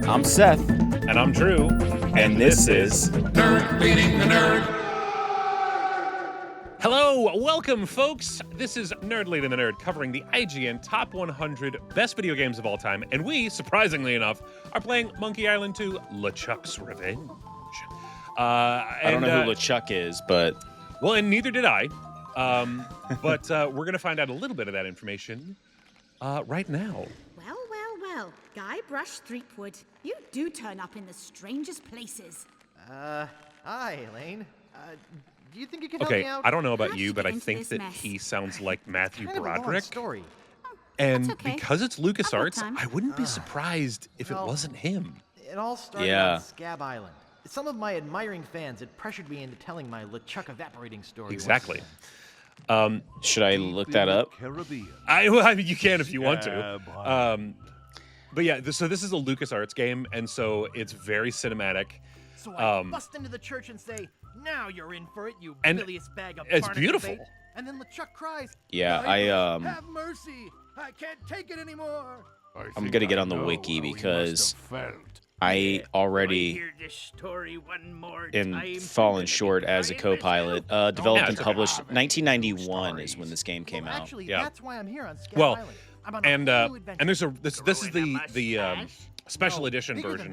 I'm Seth. And I'm Drew. And this is Nerd Leading the Nerd. Hello, welcome, folks. This is Nerd Leading the Nerd, covering the IGN Top 100 Best Video Games of All Time. And we, surprisingly enough, are playing Monkey Island 2: LeChuck's Revenge. I don't know who LeChuck is, but... Well, and neither did I. But we're going to find out a little bit of that information right now. Well, Guybrush, Threepwood, you do turn up in the strangest places. Hi, Elaine. Do you think you could help Okay, me out? I don't know about How'd you, you but get I into think this that mess? he sounds like Matthew Kind of a long Broderick. story. And That's okay. because it's LucasArts, time. I wouldn't be surprised if it well, wasn't him. It all started Yeah. on Scab Island. Some of my admiring fans had pressured me into telling my LeChuck evaporating story. Exactly. Should I look that up? I mean, you can if you want to. But yeah, so this is a LucasArts game, and so it's very cinematic. So I bust into the church and say, "Now you're in for it, you and bilious bag of it's barnacle beautiful. bait." And then LeChuck cries, Yeah, "Guybrush, have mercy! I can't take it anymore." I'm gonna get on the wiki because I already am falling short as a co-pilot. Developed Yeah, and it's okay. published 1991 is when this game came Well, out. actually, Yeah. that's why I'm here on Scab Well, Island. I'm on a And whole new adventure. and this is the special No, edition bigger than version.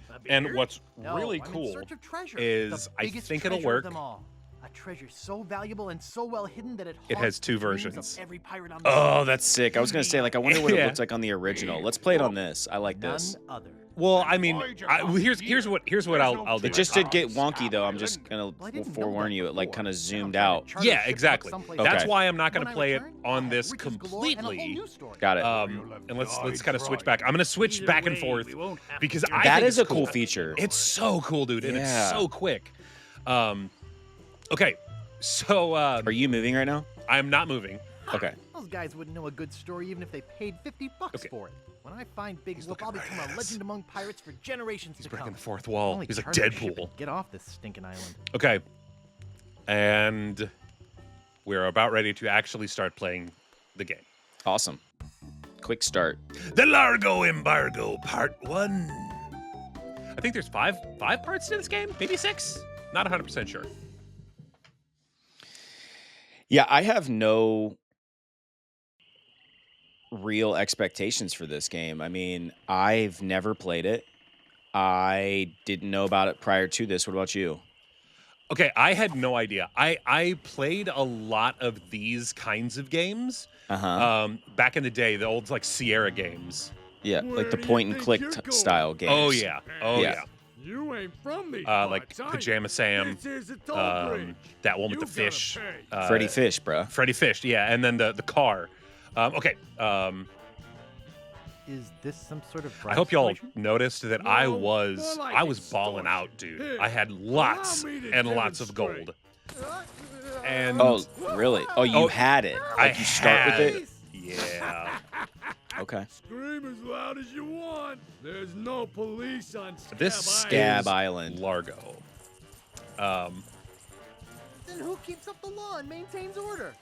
that. And what's No, really I'm in cool search of treasure. is The I biggest think it'll treasure work. of them all. A treasure so valuable and so well hidden that it It has haunts two the dreams versions. of every pirate on the Oh, sea. that's sick. I was gonna say, like, I wonder what it Yeah. looks like on the original. Let's play it on this. I like this. None other. Well, I mean, here's what I'll do. It just did get wonky, though. I'm just gonna Well, I didn't know forewarn that you. It, like, before. kind of Then I'm zoomed trying to out. charter a Yeah, ship exactly. someplace That's Okay. why I'm not going When to I play it return, on I this have riches galore and a whole completely. new story. Got it. And let's kind of switch back. I'm going to switch back and forth because I That think is it's a cool feature. It's so cool, dude, and Yeah. it's so quick. Okay, so Are you moving right now? I'm not moving. Okay. Those guys wouldn't know a good story even if they paid $50 Okay. for it. When I find Big Whoop, looking I'll right become at a us. legend among pirates for generations He's to breaking come. the fourth wall. Only He's like charter a ship Deadpool. and get off this stinking island. Okay, and we're about ready to actually start playing the game. Awesome. Quick start. The Largo Embargo Part 1. I think there's five parts to this game, maybe 6. Not 100% sure. Yeah, I have no real expectations for this game. I mean, I've never played it. I didn't know about it prior to this. What about you? Okay, I had no idea. I played a lot of these kinds of games back in the day, the old like Sierra games. Yeah, like the point and click style games. Oh yeah, Yeah. You ain't from these like parts, are you? Pajama Sam, This is a toll bridge. that one with You the fish, gotta pay. Freddy Fish, bruh. Freddy Fish, yeah, and then the car. Okay, Is this some sort of I hope y'all situation? noticed that No, I more was like balling extortion. out, dude. Here, I had lots allow me to and lots of demonstrate. gold. And Oh, really? Oh, you Oh, had it. I Like you start with had it? Yeah. Okay. Scream as loud as you want. There's no police on Scab This Island. Scab is Island. Largo. Then who keeps up the law and maintains order?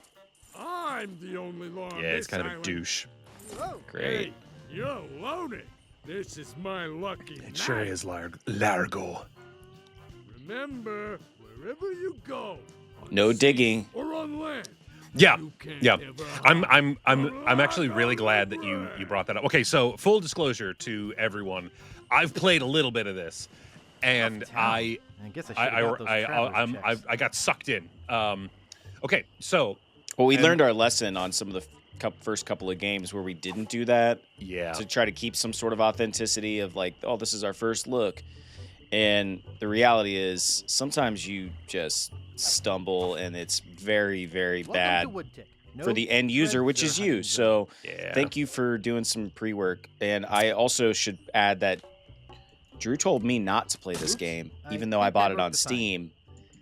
I'm the only law on Yeah, it's this kind of a island. douche. Whoa. Great. Hey, you're loaded. This is my lucky It sure night. is Largo. Remember, wherever you go, on No the sea digging. or on land, Yeah, you can't yeah. ever I'm actually really glad that you brought that up. Okay, so full disclosure to everyone, I've played a little bit of this, and I guess I should have got those traveler's checks. I got sucked in. Okay, so Well, we And- learned our lesson on some of the first couple of games where we didn't do that yeah, to try to keep some sort of authenticity of like, oh, this is our first look. And the reality is sometimes you just stumble and it's very, very Welcome bad to Woodtick. No for the end user, which is treasure you. hunting So yeah. thank you for doing some pre-work. And I also should add that Drew told me not to play this Oops. game, I even though I think bought I it broke on the sign. Steam.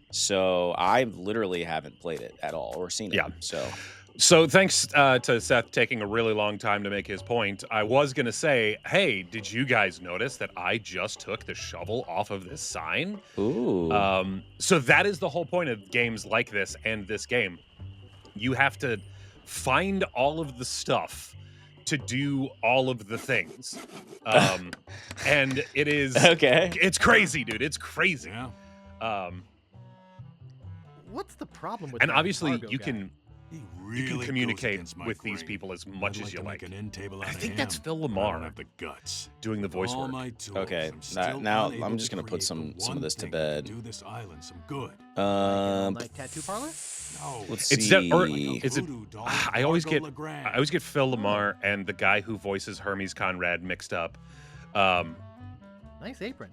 So I literally haven't played it at all or seen it. Yeah. So thanks to Seth taking a really long time to make his point. I was gonna say, hey, did you guys notice that I just took the shovel off of this sign? ooh. So that is the whole point of games like this and this game. You have to find all of the stuff to do all of the things. And it is Okay. it's crazy, dude. It's crazy. Yeah. What's the problem with And that obviously Largo you guy? can He you really can goes communicate against my with these grain. people as much I'd as you to like. make an end table I out of think that's him, Phil but I Lamar don't have the guts. doing the voice All work. my tools, Okay, I'm still now unable I'm just to gonna put create some the of one this to thing that bed. could do this island some good. Like an all-night tattoo parlor? No. Let's It's see. is it? Voodoo doll I always Largo get LeGrand. I always get Phil Lamar and the guy who voices Hermes Conrad mixed up. Nice apron.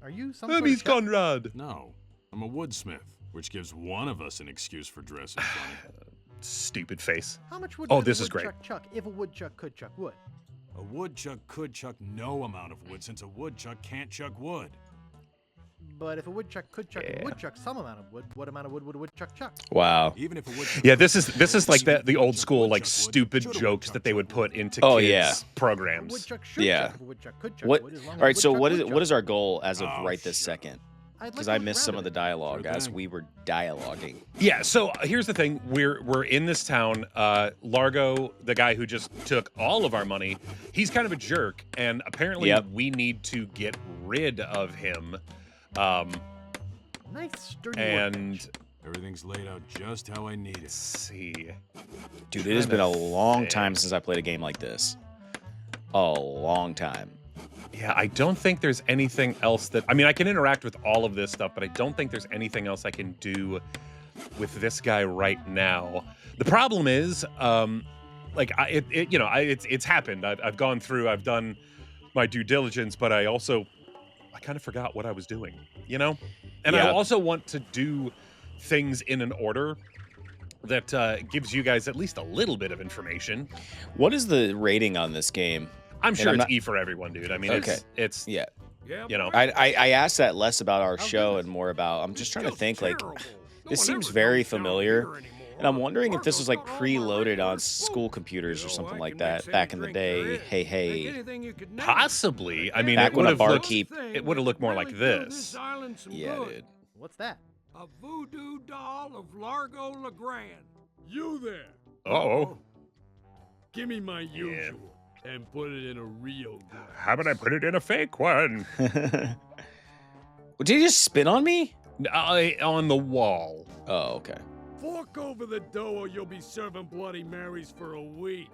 Are you some sort of Hermes chef? Conrad. No, I'm a woodsmith, which gives one of us an excuse for dressing funny. Stupid face. How much wood Oh, would a this is great. woodchuck chuck if a woodchuck could chuck wood? A woodchuck could chuck no amount of wood since a woodchuck can't chuck wood. But if a woodchuck could chuck Yeah. a woodchuck some amount of wood, what amount of wood would a woodchuck chuck? Wow. Even if a woodchuck Yeah, this is like the old school like stupid jokes that they would put into Oh, kids yeah. A programs. woodchuck should Yeah. chuck if a woodchuck could chuck What? wood as long All as right. a So woodchuck what is would what is chuck. our goal as of Oh, right this shut second? I'd like Because to I look missed some around of a the bit. dialogue Sure as thing. we were dialoguing. Yeah, so here's the thing. We're in this town. Largo, the guy who just took all of our money, he's kind of a jerk, and apparently Yep. we need to get rid of him. Nice sturdy And workbench. Everything's laid out just how I need let's it. see. Dude, it has been a long time since I played a game like this. A long time. Yeah, I don't think there's anything else that I mean, I can interact with all of this stuff, but I don't think there's anything else I can do with this guy right now. The problem is, like, it's happened. I've gone through. I've done my due diligence, but I kind of forgot what I was doing. You know, and I Yeah. also want to do things in an order that gives you guys at least a little bit of information. What is the rating on this game? I'm sure I'm it's not- E for everyone, dude. I mean, Okay. it's Yeah. Yeah, you know. I asked that less about our Oh, show goodness. and more about. I'm just trying to Just think. Like, terrible. No this one seems ever very comes down familiar, here anymore. and I'm wondering if this was like Largo's got all my preloaded regular on school food. computers or You know, something I like can mix that back in any the drink there day. is. Hey, Make hey. anything you could name. Possibly. I mean, Back it when would a have barkeep- it would have looked more like Really do this. island some Yeah, good. dude. What's that? A voodoo doll of Largo LeGrand. You there. Oh, Give me my usual and put it in a real glass. how about I put it in a fake one Well, did he just spit on me? on the wall? Oh, okay. Fork over the dough or you'll be serving Bloody Marys for a week.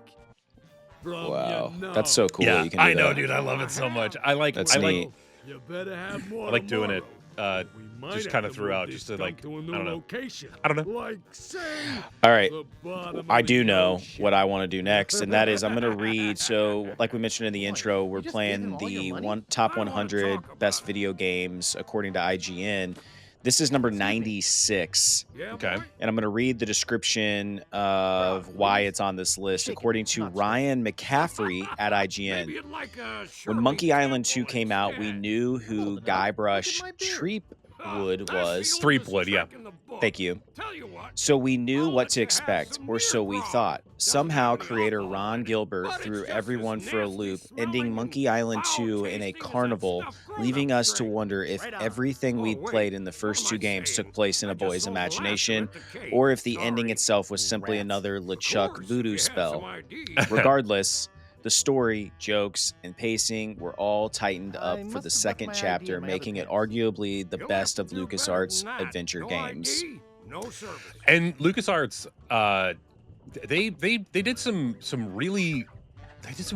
From Wow, you know. that's so cool. Yeah, that you can do I know, that. dude. I love it so much. I like. That's I like. neat. You better have more I like doing it. tomorrow. We might Just have kinda to threw move out this just to, dump like, to a new I don't know. location. I don't know. Like say All right. the bottom I of do the know ocean. what I want to do next, and that is I'm going to read. So, like we mentioned in the intro, we're you just gave him playing all your the money? top I don't wanna 100 talk about best it. video games according to IGN. This is number 96, Yeah, Okay. boy? and I'm going to read the description of why it's on this list. Shake it, According to not shake it. Ryan McCaffrey at Maybe IGN, you'd like a when Shirley Monkey Island Temple 2 came out, we instead. knew who Hold it up. Guybrush Look at my beard. Threepwood That's the was. oldest Threepwood, yeah. trick in the book. Thank you. Tell you what, So we knew I'll what let to you have expect, some or so beer we grog. thought. Doesn't Somehow, have any creator alcohol Ron in it, Gilbert but it's threw just as everyone for a nasty loop, smelling ending and Monkey Island 2 in a foul-tasting as that carnival, stuff leaving grown-ups us to drink. wonder if Right on. everything Oh, we'd wait, played in the what first am two I games saying? took place in I a just boy's sold the last imagination, one at the cave. or if the ending Sorry. itself was simply Rats. another Of LeChuck course, if voodoo you had spell. some ID. Regardless, the story, jokes, and pacing were all tightened I up for must the have left second my ID chapter, in my other making it pants. arguably the You'll best have of to do better LucasArts than that. adventure No games. ID, no service. And LucasArts, they did some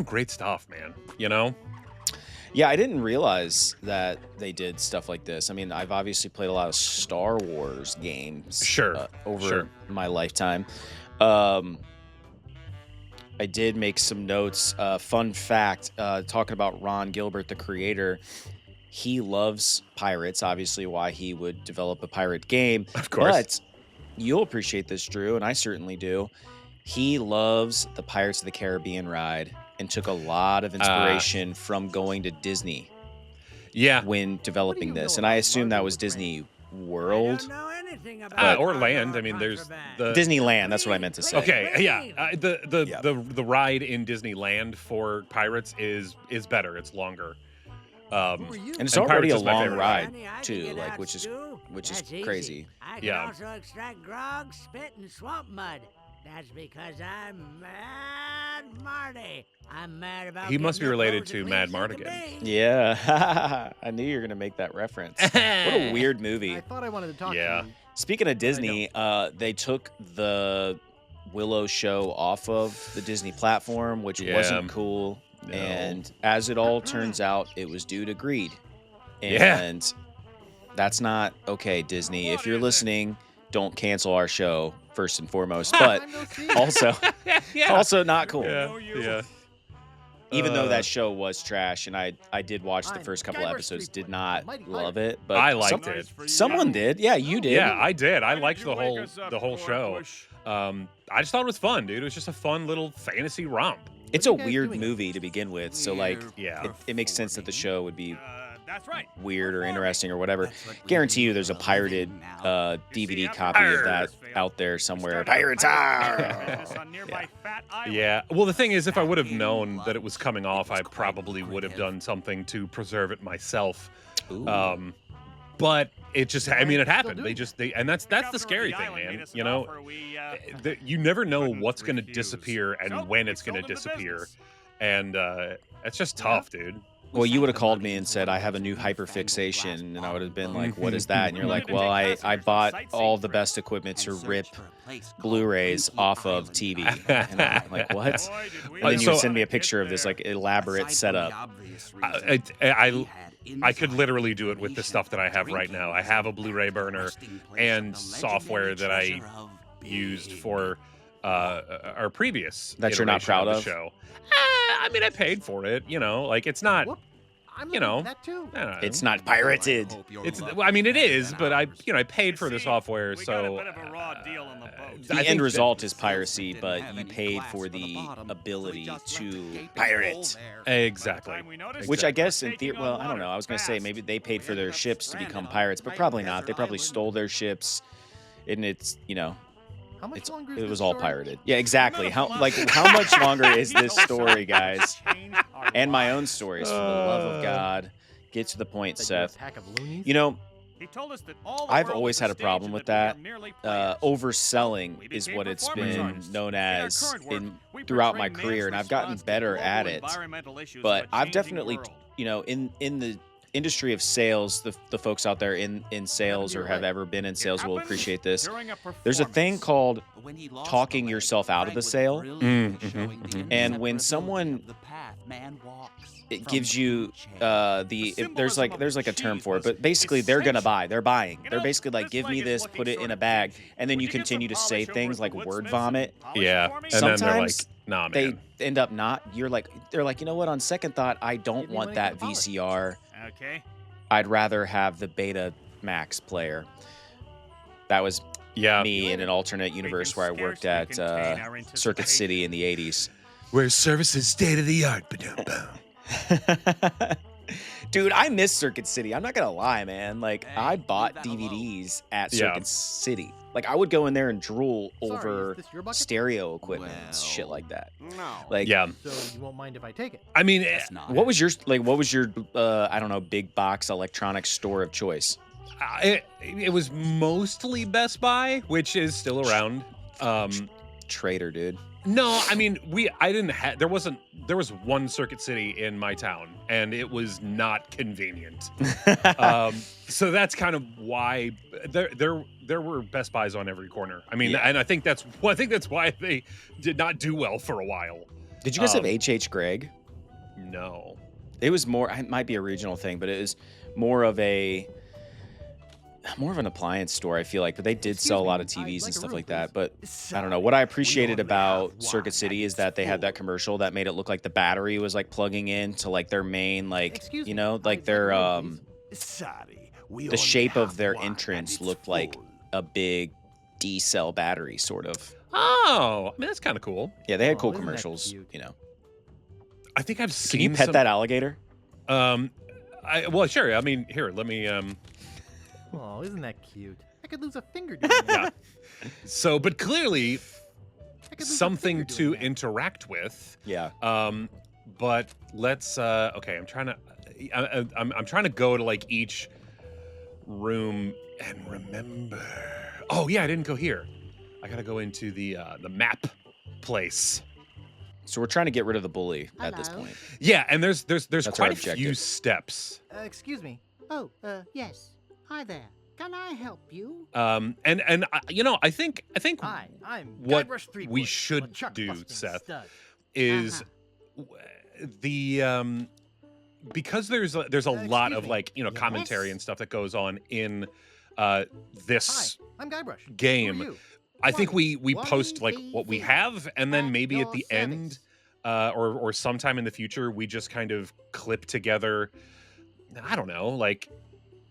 great stuff, man. You know. Yeah, I didn't realize that they did stuff like this. I mean, I've obviously played a lot of Star Wars games Sure, over sure. my lifetime. I did make some notes. Fun fact, talking about Ron Gilbert, the creator, he loves pirates, obviously why he would develop a pirate game. Of course. But you'll appreciate this, Drew, and I certainly do. He loves the Pirates of the Caribbean ride and took a lot of inspiration from going to Disney Yeah. when developing you this. know And I about assume that Largo was LeGrand? Disney World. Or land. I mean, there's the Disneyland, that's what I meant to say. Okay, yeah. The Yeah. the ride in Disneyland for pirates is better. It's longer. Who are you? And it's And already Pirates a is my long favorite ride ride. too, like which is crazy. I can Yeah. also extract grog, spit, and swamp mud. That's because I'm mad Marty. I'm mad about He must be getting the related clothes to that Mad Lee sent to Mardigan. me. Yeah, I knew you were gonna make that reference. What a weird movie. I thought I wanted to talk Yeah. to you. Speaking of Disney, they took the Willow show off of the Disney platform, which Yeah. wasn't cool. No. And as it all turns out, it was due to greed. Yeah. And that's not okay, Disney. If you're listening, don't cancel our show first and foremost. But I'm no see. also, Yeah. also not cool. Yeah. Yeah. Even though that show was trash, and I did watch the I'm first couple Guybrush episodes, did Threepwood, not mighty love pirate. it. But I liked it. Someone did. Yeah, you did. Yeah, I did. I Why did liked you the wake us up, whole poor show. Bush? I just thought it was fun, dude. It was just a fun little fantasy romp. It's What a are you guys weird doing? movie to begin with, so like Yeah. it makes sense that the show would be That's right. weird or Performing. interesting or whatever. That's what we Guarantee do you there's a for a pirated living now. DVD after copy of Arr. that failed, out there somewhere. Started a Pirates pirate are. business on nearby Fat Island. Yeah. Well, the thing is, if I would have known that it was coming off, I probably would have done something to preserve it myself. Ooh. But it just, I mean, it Still happened. do. And that's governor the of scary the thing, island made man. us You an know, offer we, you never know couldn't what's going to refuse. disappear and So, when we it's going to sold him the disappear. business. And it's just tough, dude. Well, you would have called me and said, I have a new hyperfixation, and I would have been like, what is that? And you're like, well, I bought all the best equipment to rip Blu-rays off of TV. And I'm like, what? Boy, did we And then you So- would send me a picture of this like elaborate setup. I could literally do it with the stuff that I have right now. I have a Blu-ray burner and software that I used for our previous That you're not iteration proud the of? show. I mean, I paid for it. You know, like it's not. Whoop. I'm You looking know. for that too. It's not pirated. It's. Well, I mean, it is, but I paid for the See, software, we so. got a bit of a raw deal on the boat. The I end think result is piracy, but you paid for the ability to pirate. Exactly. Time we noticed, Which I we're guess in taking theory, on well, I don't water know. I was going to say fast. maybe they paid for their ships to become pirates, but probably not. They probably stole their ships, and it's How much longer is it this was all story? pirated. Yeah, exactly. How much longer is this story, guys? And my own stories, for the love of God. Get to the point, That you're a Seth. pack of loonies? You know, He told us that all the I've world always is had a stage problem and with that we that. are merely players. Overselling We is became what it's performance been artists. known In our as current work, we throughout portray my career, and man's I've gotten response to better global at it. environmental issues of But a I've changing definitely, world. in the industry of sales, the folks out there in sales or have ever been in sales will happens appreciate this. during a There's a thing performance. called talking yourself out of the sale. And when someone it gives you there's like a term for it, but basically they're buying. They're basically like, give me this, put it in a bag, and then you continue to say things like word vomit. Yeah, and then they're like, Sometimes nah, man. They end up not. They're like, you know what? On second thought, I don't Give me want money that for the polish. VCR. Okay. I'd rather have the Beta Max player. That was Yeah. me in an alternate universe where I worked at Circuit City in the 80s. Where service is state of the art. Dude, I miss Circuit City. I'm not gonna lie, man. Like, I bought DVDs at Yeah. Circuit City. Like, I would go in there and drool Sorry, over is this your bucket? stereo equipment and shit like that. No. Like, Yeah. So you won't mind if I take it? I mean, That's not what was your I don't know, big box electronics store of choice? it was mostly Best Buy, which is still around. Trader, dude. No, I mean, I didn't have, there was one Circuit City in my town, and it was not convenient. So that's kind of why there were Best Buys on every corner. I mean, Yeah. and I think that's why they did not do well for a while. Did you guys have H.H. Gregg? No. It was more, it might be a regional thing, but it was more of an appliance store, I feel like, but they did Excuse sell a me, lot of I'd TVs like and a stuff room, like that. please. But I don't know. What I appreciated only about have Circuit one City and is it's that they had that full. commercial that made it look like the battery was like plugging in to like their main, like, Excuse you me, know, I'd like like their a room, Sorry, we the only shape of have their one, entrance and it's looked like full. a big D-cell battery, sort of. Oh, I mean, that's kind of cool. Yeah, they had Oh, cool isn't that commercials, cute? you know. I think I've Can seen you pet some, that alligator? well, sure. I mean, here, let me Oh, isn't that cute? I could lose a finger doing that. yeah. So, but clearly I could lose a something finger to doing that. interact with. Yeah. But let's okay, I'm trying to go to like each room and remember. Oh yeah, I didn't go here. I gotta go into the map place. So we're trying to get rid of the bully at this Hello. point. Yeah, and there's That's quite our a few objective. steps. Excuse me. Oh, yes. Hi there. Can I help you? And you know, I think Hi, I'm what Guybrush Threepwood, we should LeChuck do, busting Seth, stud. is the because there's a lot Excuse of me. like, you know, commentary Yes? and stuff that goes on in this Hi, I'm Guybrush. Who are game. you? I think we Wally post like what we BV have, and then at maybe at your the end, or sometime in the future, we just kind of clip together. I don't know, like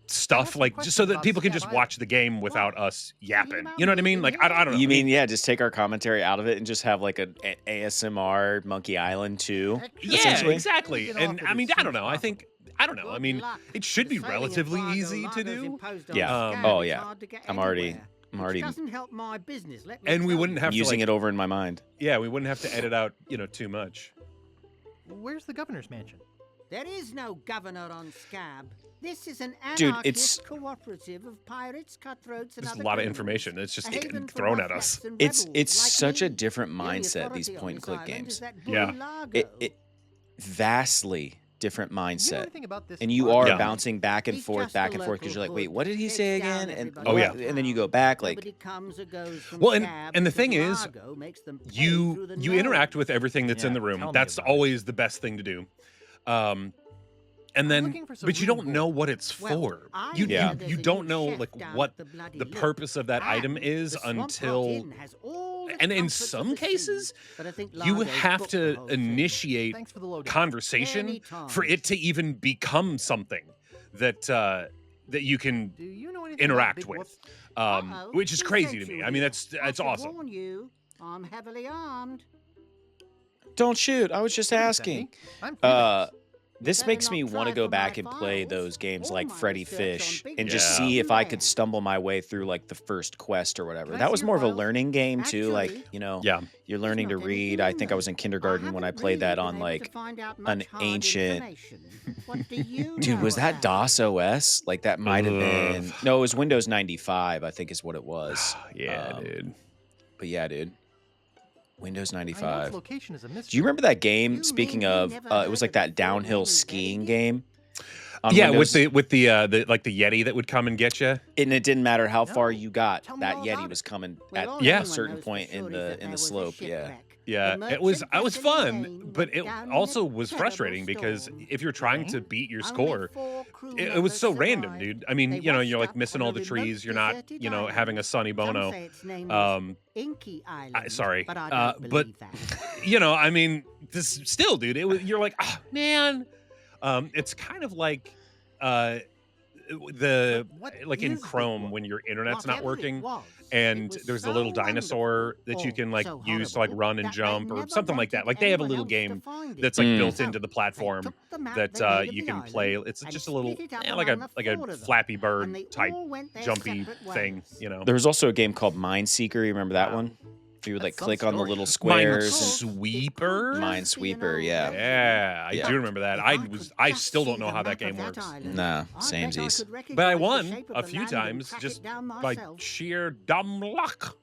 stuff some like just so questions that about people can Scab just Island. watch the game without What? us yapping. about You know what I mean? moving Like I don't know. You I mean, yeah, just take our commentary out of it and just have like an ASMR Monkey Island 2? Yeah, essentially? exactly. Get off And it I as mean, soon I don't as know. I think I don't know. I mean, it should be relatively easy to do. Yeah. Oh, yeah. I'm already Doesn't help my business. Let me And we tell wouldn't you. have to using like, it over in my mind. yeah, we wouldn't have to edit out, you know, too much. Where's the governor's mansion? There is no governor on Scab. This is an Dude, anarchist it's- cooperative of pirates, cutthroats, and There's a other lot of criminals. information that's just A haven for thrown at mufflets us. and It's rebels such like a me. different The only mindset, these authority on point and this click island games. is that Yeah. Blue Lago. It vastly different You know mindset. anything about this? And you plot? are Yeah. bouncing back and He's forth, just back a and forth, because you're like, local wait, hood. what did he Takes say down again? And everybody Oh, yeah. and then you go back, like, Nobody comes or goes from Well, Scab and the because thing is, Lago makes them pay you through the you nose. interact with everything that's in Yeah, the room. tell me That's about it. always the best thing to do. And I'm then, looking for some but you room don't for- know what it's Well, for. I You Yeah. hear there's you a don't new know chef like down what at the Bloody the Lip. purpose of that item And is the Swamp Hut until. Inn has all the And in comforts of some the sea, cases, but I think you Lago's have booked the to whole thing. initiate Thanks for the lowdown. conversation for it to even become something that that you can Do you know anything interact about Big with, Uh-oh, which is who crazy sent to me. you I mean, here? that's I should awesome. warn you, I'm heavily armed. don't shoot. I was just Wait a asking. second. I'm Uh, Felix. this better makes not me try want to for go my back and play files. those games All like my Freddy research on Fish Big and just Yeah. see if I could Land. stumble my way through like the first quest or whatever. Can I That see was your more of a files? learning game too. Like, Actually, you know, Yeah. you're learning to not read. anything I in think I them. was in kindergarten when I haven't played that really on been able to like find out an much hard ancient. information. What do you Dude, know was that about DOS it? OS? Like that might have been. Ugh. No, it was Windows 95. I think is what it was. Yeah, Um, dude. But yeah, dude. Windows I know 95. its location is a mystery. Do you remember that game? You Speaking mean you of, never it was heard like of that Fort downhill Lauderdale? skiing game. On Yeah, Windows, with the like the Yeti that would come and get you. and it didn't matter how far No, you got. tell me That all Yeti about was it. coming Well, at all a Yeah. anyone certain knows for point in sure is the that in there the was a slope. Yeah. shipwreck. Yeah, The it was. I was merchant fun, Bethany but went it down in also a was terrible frustrating because storm. if you're trying to Dang. beat your Only score, 4 crew it was members so random, survived. dude. I mean, They you know, you're washed like up missing on all a the remote, trees. You're not, deserted you know, island. having a sunny Some bono. say its name was Um, Inky Island. sorry, but I don't but believe that. you know, I mean, this still, dude. It was. You're like, oh, man. It's kind of like the But what like in is Chrome Bigfoot? when your internet's not Whatever it working. was, And it was there's the so little dinosaur wonderful, that you can or like so use to like horrible, run and that they jump or never something like that. wanted Like they have a anyone little else to game find it. that's like Mm. built So into the they platform took the map that they made of you the can island play. It's and just a little, split it up like among a the 4 of them, Flappy and Bird they type all went their jumpy separate thing, ways. you know. There was also a game called Minesweeper. You remember that Wow. one? You would like That's some click on the story. little squares. Minesweeper? Minesweeper, yeah. Yeah, I Yeah. do remember that. I still don't know how that game works. Nah, samesies. But I won a few times just by sheer dumb luck.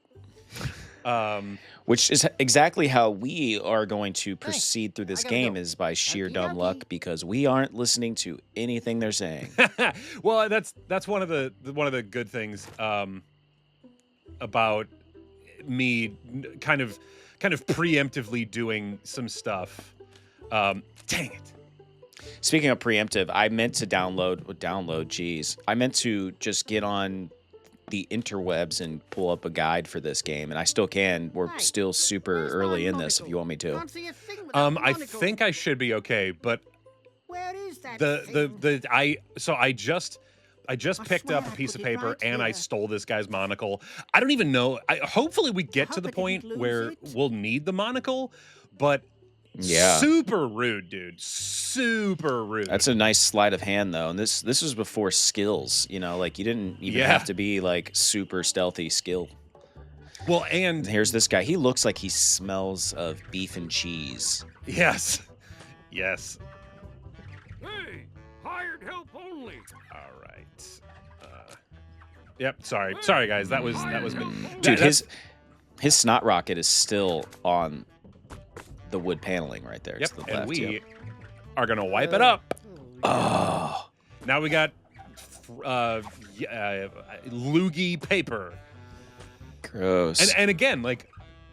Which is exactly how we are going to proceed through this I gotta game go. is by sheer Okie dumb luck dokie. because we aren't listening to anything they're saying. Well, that's one of the good things about me kind of preemptively doing some stuff. Dang it. Speaking of preemptive, I meant to geez. I meant to just get on the interwebs and pull up a guide for this game, and I still can. We're Hey, still super where's my early in this if monocle? you want me to. Can't see a thing without the I monocle. think I should be okay, but Where is that the thing? I just I picked swear up a I piece of put it paper right and I here. stole this guy's monocle. I don't even know. Hopefully we get I to the hope I point didn't lose where it. we'll need the monocle, but Yeah. super rude, dude. Super rude. That's a nice sleight of hand, though. And this was before skills. You know, like you didn't even Yeah. have to be like super stealthy skill. well, And and here's this guy. He looks like he smells of beef and cheese. yes. Hey, hired help only. All right. Yep. Sorry, guys. That was me. Dude, That- his snot rocket is still on the wood paneling right there. Yep, To the and left, we yep. are gonna wipe it up. Oh, Now we got loogie paper. gross. And again, like,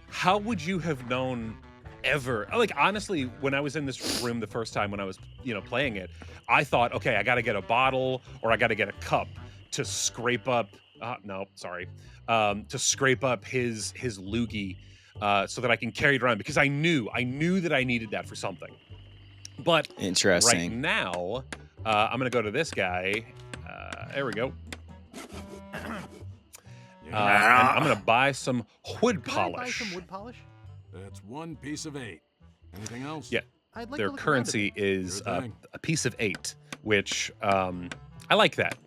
how would you have known ever? Like, honestly, when I was in this room the first time when I was, playing it, I thought, okay, I got to get a bottle or I got to get a cup to scrape up. To scrape up his loogie, so that I can carry it around because I knew that I needed that for something. But Interesting. right now, I'm gonna go to this guy. There we go. And I'm gonna buy some wood Could I buy polish. some wood polish? That's 1 piece of 8. Anything else? Yeah, I'd like their to look around a currency bit. is Sure thing. a piece of 8, which I like that.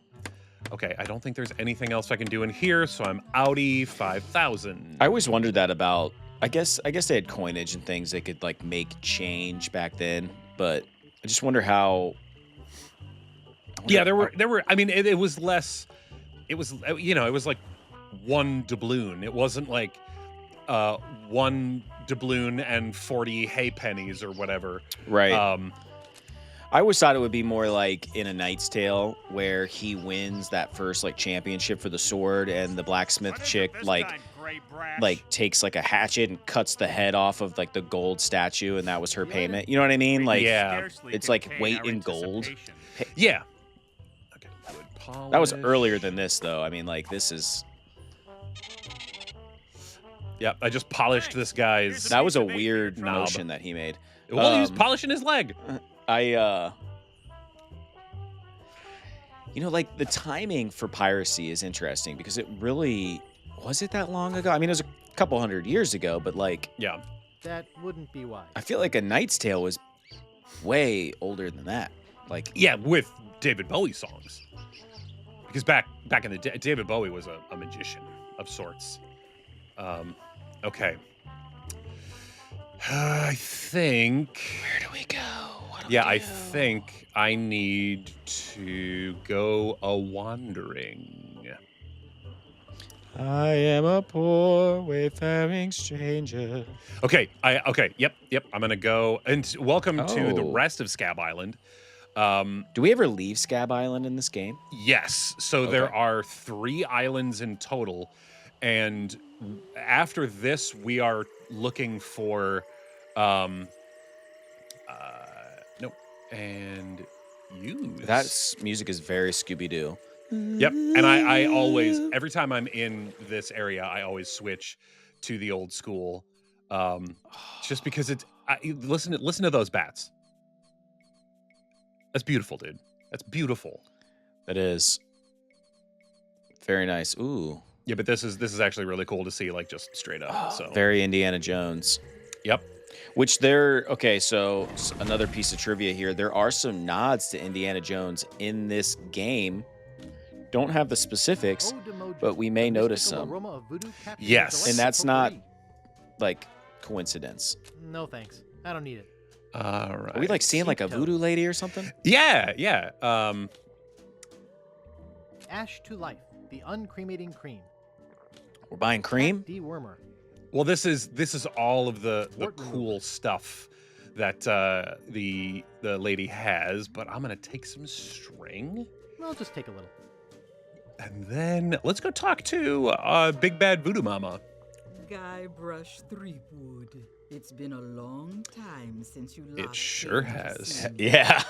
Okay, I don't think there's anything else I can do in here, so I'm outie 5,000. I always wondered that about. I guess they had coinage and things they could like make change back then, but I just wonder how. Yeah, there were. I mean, it was less. It was it was like 1 doubloon. It wasn't like 1 doubloon and 40 hay pennies or whatever. Right. I always thought it would be more like in A Knight's Tale where he wins that first like championship for the sword and the blacksmith chick like takes like a hatchet and cuts the head off of like the gold statue and that was her payment. You know what I mean? Like Yeah. it's like weight in gold. Yeah. Okay. Wood polish. That was earlier than this though. I mean like this is Yep. I just polished this guy's. that was a weird knob. motion that he made. Well, he was polishing his leg. Like the timing for piracy is interesting because it really was it that long ago? I mean, it was a couple hundred years ago, but like, Yeah. That wouldn't be wise. I feel like A Knight's Tale was way older than that. Like, Yeah, with David Bowie songs. Because back in the day, David Bowie was a magician of sorts. Okay. I think. where do we go? What do we Yeah, I do? think I need to go a wandering. I am a poor wayfaring stranger. Okay, yep. I'm gonna go and welcome to the Oh. rest of Scab Island. Do we ever leave Scab Island in this game? Yes, so there Okay. are 3 islands in total, and after this, we are looking for, nope, and use. That music is very Scooby-Doo. Yep, and I always, every time I'm in this area, I always switch to the old school, just because listen to those bats. That's beautiful, dude. That's beautiful. That is very nice. Ooh, Yeah, but this is actually really cool to see, like, just straight up. So very Indiana Jones. yep. Which so another piece of trivia here. There are some nods to Indiana Jones in this game. Don't have the specifics, Ode to Mojo, but we may the notice mystical some. aroma of voodoo captures Yes. delightful And that's not- potpourri. Like coincidence. No thanks. I don't need it. All right. Are we like seeing like a Sheep voodoo toes. lady or something? Yeah. Ash to life. The uncremating cream. We're buying cream. Cat dewormer. Well, this is all of the Wart cool stuff that the lady has, but I'm gonna take some string, I'll just take a little. and then let's go talk to Big Bad Voodoo Mama. Guybrush Threepwood. It's been a long time since you last It sure came to has. see me. Yeah.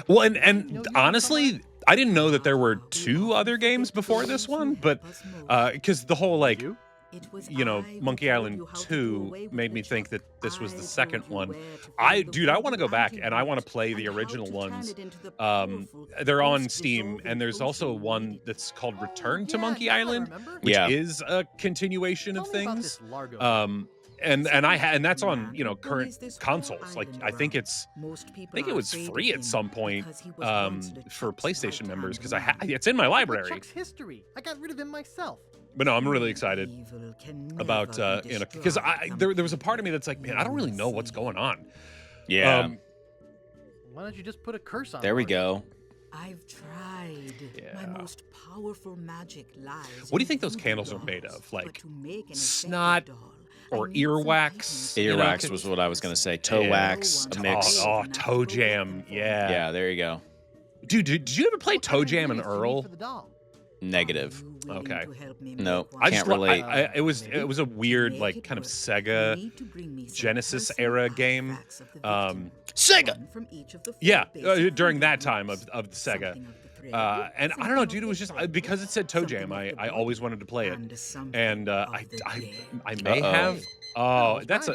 Well, No, and you honestly, I didn't know that there were 2 other games before this one, but because the whole like You? It was you know, I who Monkey taught Island you how to 2 do away with made me LeChuck. think that this was the I second told you one. where to find the Dude, I want to go voodoo back and I want to antidote play the and how original to ones. turn it into the powerful, They're on ghost Steam, dissolving and there's also potion one we that's called Return to Yeah, Monkey now I Island, remember. which Yeah. is a continuation Tell of me about things. this Largo. And that's on Man, current bullies this whole consoles. Like island I think around. it's Most people I think it are was afraid of free at him some point because he was once for LeChuck's PlayStation right-hand members because man. it's in my library. LeChuck's history. I got rid of him myself. But no, I'm really excited Evil can about never be because destroyed there was a part of me that's like, man, I don't really know what's going on. Yeah. Why don't you just put a curse on There we Largo? go. I've tried. Yeah. My most powerful magic lies. What do you in think those voodoo candles are dolls. made of? But Like to make an effective snot, doll, or earwax. Earwax was what I was gonna say. Toe wax, a mix. Oh, Toe Jam. Yeah. Yeah, there you go. Dude, did you ever play Toe Jam and Earl? Negative. Okay. No, I can't just relate. it was a weird like kind of Sega Genesis era game. Sega. Yeah, during that time of Sega. And I don't know, dude. It was just because it said Toe Jam. I always wanted to play it, and I may have. Oh, that's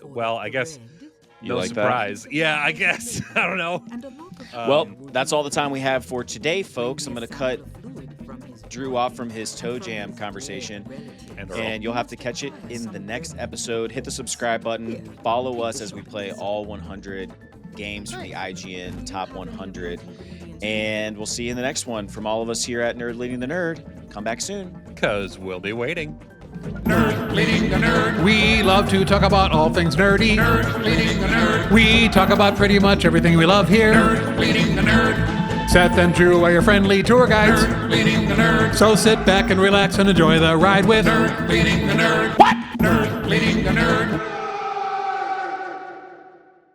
well, I guess. You No like surprise. Yeah, I guess. I don't know. Well, that's all the time we have for today, folks. I'm going to cut Drew off from his Toe Jam conversation, and you'll have to catch it in the next episode. Hit the subscribe button. Follow us as we play all 100 games from the IGN Top 100. And we'll see you in the next one. From all of us here at Nerd Leading the Nerd, come back soon. Because we'll be waiting. Nerd Leading the Nerd. We love to talk about all things nerdy. Nerd Leading the Nerd. We talk about pretty much everything we love here. Nerd Leading the Nerd. Seth and Drew are your friendly tour guides. Nerd Leading the Nerd. So sit back and relax and enjoy the ride with Nerd Leading the Nerd. What? Nerd Leading the Nerd.